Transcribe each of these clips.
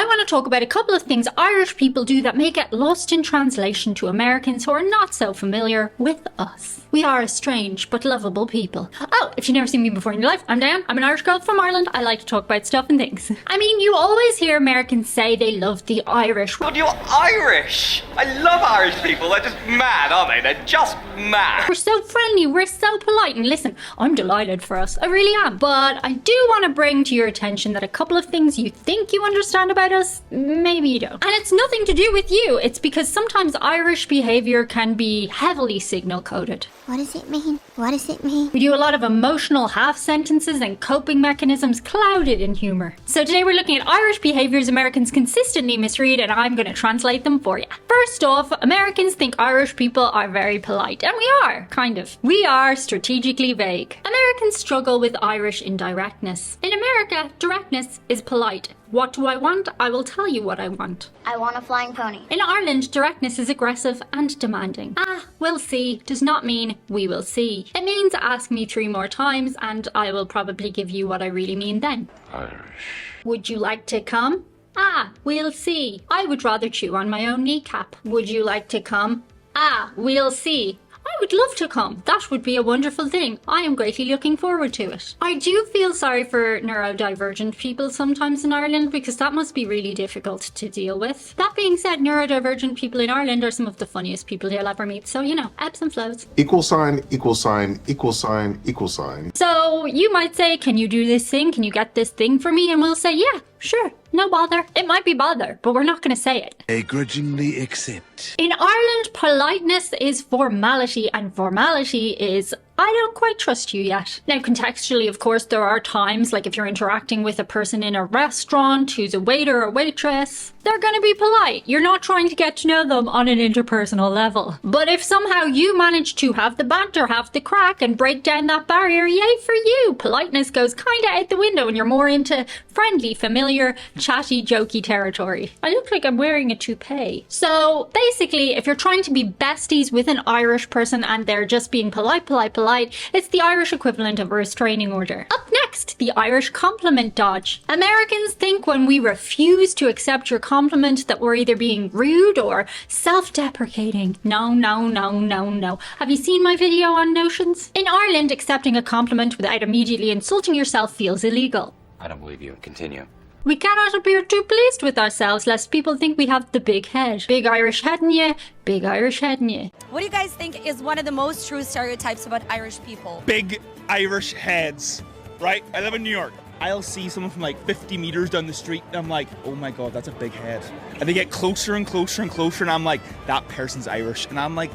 I want to talk about a couple of things Irish people do that may get lost in translation to Americans who are not so familiar with us. We are a strange but lovable people. Oh, if you've never seen me before in your life, I'm Diane. I'm an Irish girl from Ireland. I like to talk about stuff and things. I mean, you always hear Americans say they love the Irish. God, you're Irish! I love Irish people. They're just mad, aren't they? They're just mad. We're so friendly, we're so polite, and listen, I'm delighted for us. I really am. But I do want to bring to your attention that a couple of things you think you understand about us, maybe you don't. And it's nothing to do with you. It's because sometimes Irish behaviour can be heavily signal coded. What does it mean? What does it mean? We do a lot of emotional half sentences and coping mechanisms clouded in humour. So today we're looking at Irish behaviours Americans consistently misread, and I'm going to translate them for you. First off, Americans think Irish people are very polite, and we are, kind of. We are strategically vague. Americans struggle with Irish indirectness. In America, directness is polite. What do I want? I will tell you what I want. I want a flying pony. In Ireland, directness is aggressive and demanding. We'll see does not mean we will see. It means ask me 3 more times and I will probably give you what I really mean then. Irish. Would you like to come? We'll see. I would rather chew on my own kneecap. Would you like to come? We'll see. I would love to come. That would be a wonderful thing. I am greatly looking forward to it. I do feel sorry for neurodivergent people sometimes in Ireland because that must be really difficult to deal with. That being said, neurodivergent people in Ireland are some of the funniest people you'll ever meet. So, you know, ebbs and flows. Equal sign, equal sign, equal sign, equal sign. So you might say, can you do this thing? Can you get this thing for me? And we'll say, yeah, sure. No bother. It might be bother, but we're not going to say it. I grudgingly accept. In Ireland, politeness is formality, and formality is, I don't quite trust you yet. Now, contextually, of course, there are times, like if you're interacting with a person in a restaurant who's a waiter or waitress, they're going to be polite. You're not trying to get to know them on an interpersonal level. But if somehow you manage to have the banter, have the crack, and break down that barrier, yay for you. Politeness goes kind of out the window and you're more into friendly, familiar, chatty, jokey territory. I look like I'm wearing a toupee. So basically, if you're trying to be besties with an Irish person and they're just being polite, it's the Irish equivalent of a restraining order. Up next, the Irish compliment dodge. Americans think when we refuse to accept your compliment that we're either being rude or self-deprecating. No. Have you seen my video on notions? In Ireland, accepting a compliment without immediately insulting yourself feels illegal. I don't believe you. Continue. We cannot appear too pleased with ourselves lest people think we have the big head. Big Irish head in ya, big Irish head in ya. What do you guys think is one of the most true stereotypes about Irish people? Big Irish heads, right? I live in New York. I'll see someone from like 50 meters down the street and I'm like, oh my God, that's a big head. And they get closer and closer and closer and I'm like, that person's Irish. And I'm like,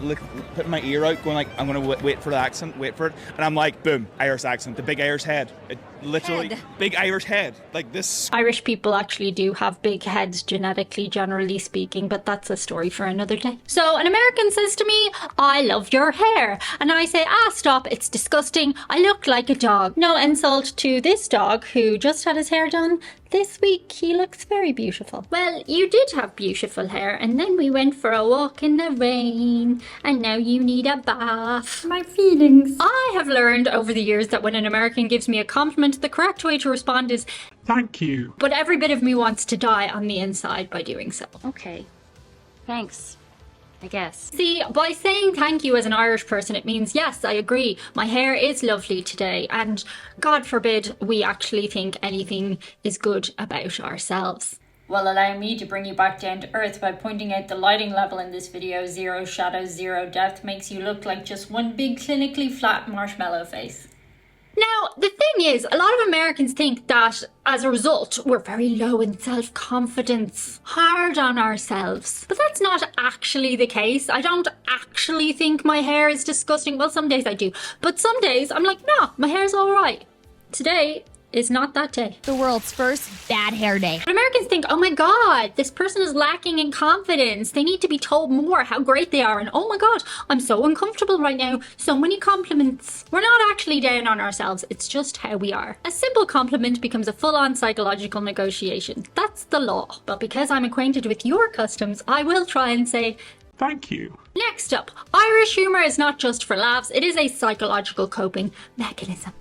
putting my ear out going like, I'm gonna wait for the accent, wait for it. And I'm like, boom, Irish accent, the big Irish head. It literally, big Irish head, like this. Irish people actually do have big heads genetically, generally speaking, but that's a story for another day. So an American says to me, I love your hair. And I say, stop, it's disgusting. I look like a dog. No insult to this dog who just had his hair done. This week he looks very beautiful. Well, you did have beautiful hair and then we went for a walk in the rain and now you need a bath. My feelings. I have learned over the years that when an American gives me a compliment, the correct way to respond is thank you. But every bit of me wants to die on the inside by doing so. Okay. Thanks. I guess. See, by saying thank you as an Irish person, it means, yes, I agree, my hair is lovely today, and God forbid we actually think anything is good about ourselves. Well, allow me to bring you back down to earth by pointing out the lighting level in this video. 0 shadows, 0 depth makes you look like just one big clinically flat marshmallow face. Now, the thing is, a lot of Americans think that as a result, we're very low in self-confidence, hard on ourselves. But that's not actually the case. I don't actually think my hair is disgusting. Well, some days I do. But some days I'm like, nah, my hair's all right. Today is not that day. The world's first bad hair day. But Americans think, oh my God, this person is lacking in confidence. They need to be told more how great they are. And oh my God, I'm so uncomfortable right now. So many compliments. We're not actually down on ourselves. It's just how we are. A simple compliment becomes a full-on psychological negotiation. That's the law. But because I'm acquainted with your customs, I will try and say, thank you. Next up, Irish humour is not just for laughs. It is a psychological coping mechanism.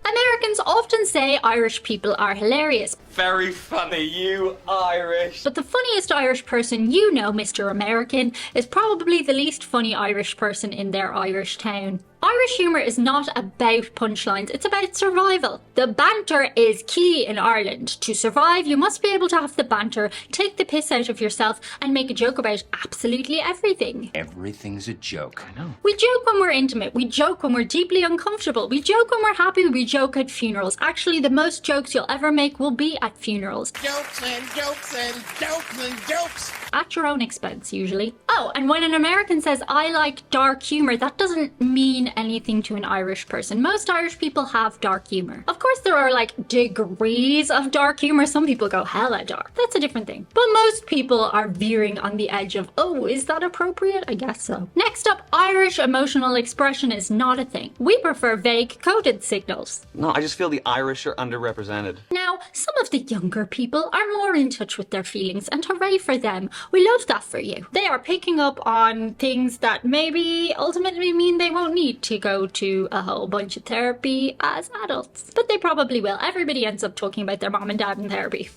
Americans often say Irish people are hilarious. Very funny, you Irish. But the funniest Irish person you know, Mr. American, is probably the least funny Irish person in their Irish town. Irish humour is not about punchlines, it's about survival. The banter is key in Ireland. To survive, you must be able to have the banter, take the piss out of yourself, and make a joke about absolutely everything. Everything's a joke. I know. We joke when we're intimate, we joke when we're deeply uncomfortable, we joke when we're happy, we joke at funerals. Actually, the most jokes you'll ever make will be at funerals. Jokes and jokes and jokes and jokes. At your own expense, usually. Oh, and when an American says, I like dark humour, that doesn't mean anything to an Irish person. Most Irish people have dark humour. Of course, there are like degrees of dark humour. Some people go hella dark. That's a different thing. But most people are veering on the edge of, oh, is that appropriate? I guess so. Next up, Irish emotional expression is not a thing. We prefer vague coded signals. No, I just feel the Irish are underrepresented. Now, some of the younger people are more in touch with their feelings, and hooray for them. We love that for you. They are picking up on things that maybe ultimately mean they won't need to go to a whole bunch of therapy as adults. But they probably will. Everybody ends up talking about their mom and dad in therapy.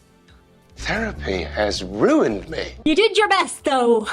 Therapy has ruined me. You did your best, though.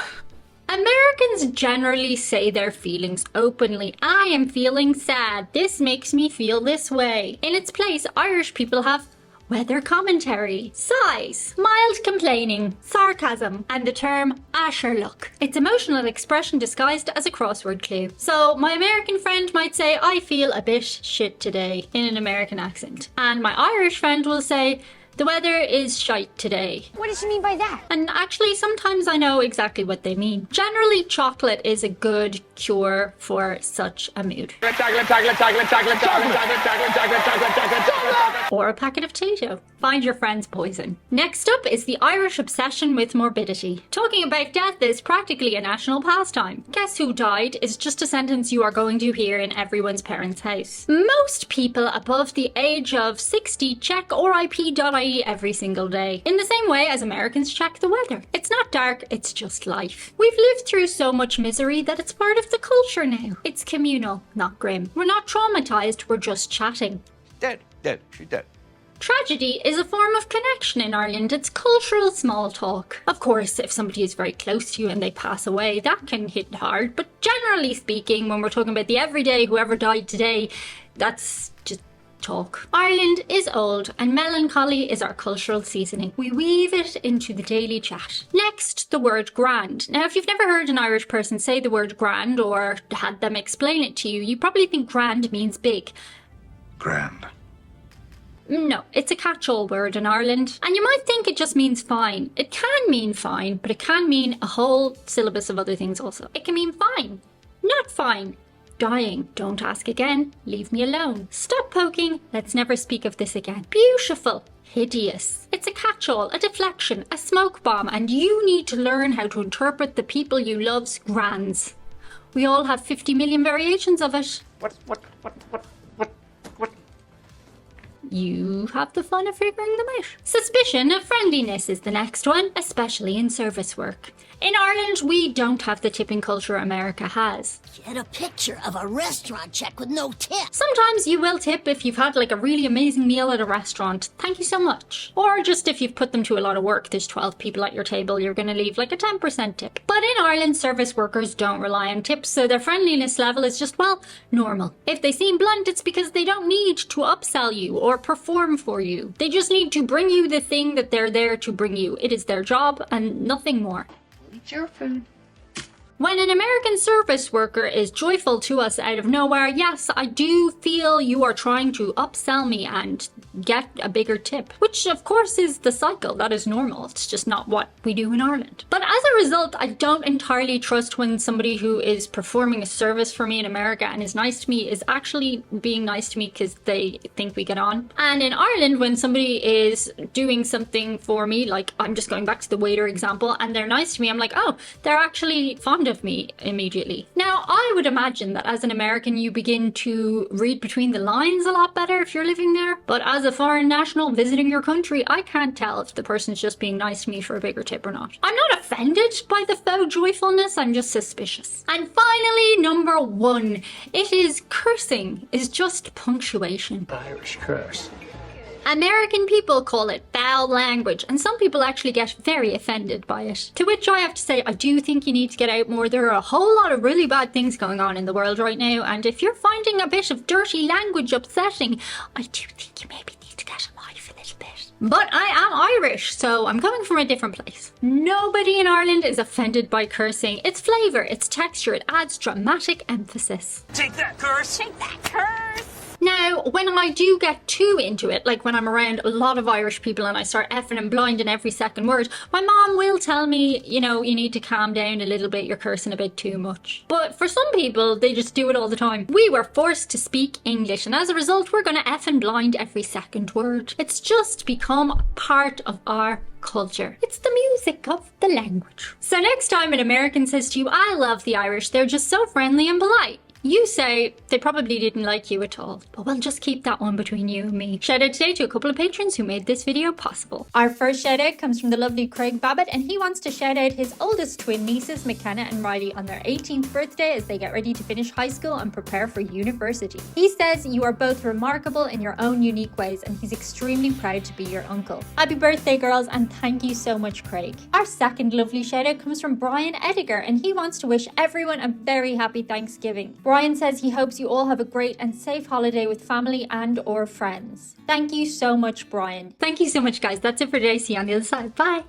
Americans generally say their feelings openly. I am feeling sad. This makes me feel this way. In its place, Irish people have weather commentary, sighs, mild complaining, sarcasm, and the term asher look. It's emotional expression disguised as a crossword clue. So my American friend might say, I feel a bit shit today, in an American accent. And my Irish friend will say, the weather is shite today. What does she mean by that? And actually, sometimes I know exactly what they mean. Generally, chocolate is a good cure for such a mood. Or a packet of Tito. Find your friend's poison. Next up is the Irish obsession with morbidity. Talking about death is practically a national pastime. Guess who died is just a sentence you are going to hear in everyone's parents' house. Most people above the age of 60 check RIP.ie every single day, in the same way as Americans check the weather. It's not dark, it's just life. We've lived through so much misery that it's part of the culture now. It's communal, not grim. We're not traumatized, we're just chatting. Dead. She's dead. Tragedy is a form of connection in Ireland. It's cultural small talk. Of course, if somebody is very close to you and they pass away, that can hit hard. But generally speaking, when we're talking about the everyday, whoever died today, that's just talk. Ireland is old and melancholy is our cultural seasoning. We weave it into the daily chat. Next, the word grand. Now, if you've never heard an Irish person say the word grand or had them explain it to you, you probably think grand means big. Grand. No, it's a catch-all word in Ireland. And you might think it just means fine. It can mean fine, but it can mean a whole syllabus of other things also. It can mean fine, not fine, dying, don't ask again, leave me alone, stop poking, let's never speak of this again, beautiful, hideous. It's a catch-all, a deflection, a smoke bomb, and you need to learn how to interpret the people you love's grands. We all have 50 million variations of it. What? You have the fun of figuring them out. Suspicion of friendliness is the next one, especially in service work. In Ireland, we don't have the tipping culture America has. Get a picture of a restaurant check with no tip. Sometimes you will tip if you've had like a really amazing meal at a restaurant. Thank you so much. Or just if you've put them to a lot of work, there's 12 people at your table, you're going to leave like a 10% tip. But in Ireland, service workers don't rely on tips, so their friendliness level is just, well, normal. If they seem blunt, it's because they don't need to upsell you or perform for you. They just need to bring you the thing that they're there to bring you. It is their job and nothing more. Eat your food. When an American service worker is joyful to us out of nowhere, yes, I do feel you are trying to upsell me and get a bigger tip, which of course is the cycle. That is normal. It's just not what we do in Ireland. But as a result, I don't entirely trust when somebody who is performing a service for me in America and is nice to me is actually being nice to me because they think we get on. And in Ireland, when somebody is doing something for me, like I'm just going back to the waiter example, and they're nice to me, I'm like, oh, they're actually fond of me immediately. Now, I would imagine that as an American, you begin to read between the lines a lot better if you're living there. But as a foreign national visiting your country, I can't tell if the person's just being nice to me for a bigger tip or not. I'm not offended by the faux joyfulness, I'm just suspicious. And finally, number 1, it is cursing is just punctuation. Irish curse. American people call it foul language, and some people actually get very offended by it. To which I have to say, I do think you need to get out more. There are a whole lot of really bad things going on in the world right now, and if you're finding a bit of dirty language upsetting, I do think you maybe need to get a life a little bit. But I am Irish, so I'm coming from a different place. Nobody in Ireland is offended by cursing. It's flavour, it's texture, it adds dramatic emphasis. Take that, curse! Take that curse! Now, when I do get too into it, like when I'm around a lot of Irish people and I start effing and blinding every second word, my mom will tell me, you know, you need to calm down a little bit, you're cursing a bit too much. But for some people, they just do it all the time. We were forced to speak English, and as a result, we're gonna eff and blind every second word. It's just become part of our culture. It's the music of the language. So next time an American says to you, I love the Irish, they're just so friendly and polite, you say they probably didn't like you at all. But we'll just keep that one between you and me. Shout out today to a couple of patrons who made this video possible. Our first shout out comes from the lovely Craig Babbitt, and he wants to shout out his oldest twin nieces, McKenna and Riley, on their 18th birthday as they get ready to finish high school and prepare for university. He says you are both remarkable in your own unique ways, and he's extremely proud to be your uncle. Happy birthday, girls, and thank you so much, Craig. Our second lovely shout out comes from Brian Ediger, and he wants to wish everyone a very happy Thanksgiving. Brian says he hopes you all have a great and safe holiday with family and or friends. Thank you so much, Brian. Thank you so much, guys. That's it for today. See you on the other side. Bye.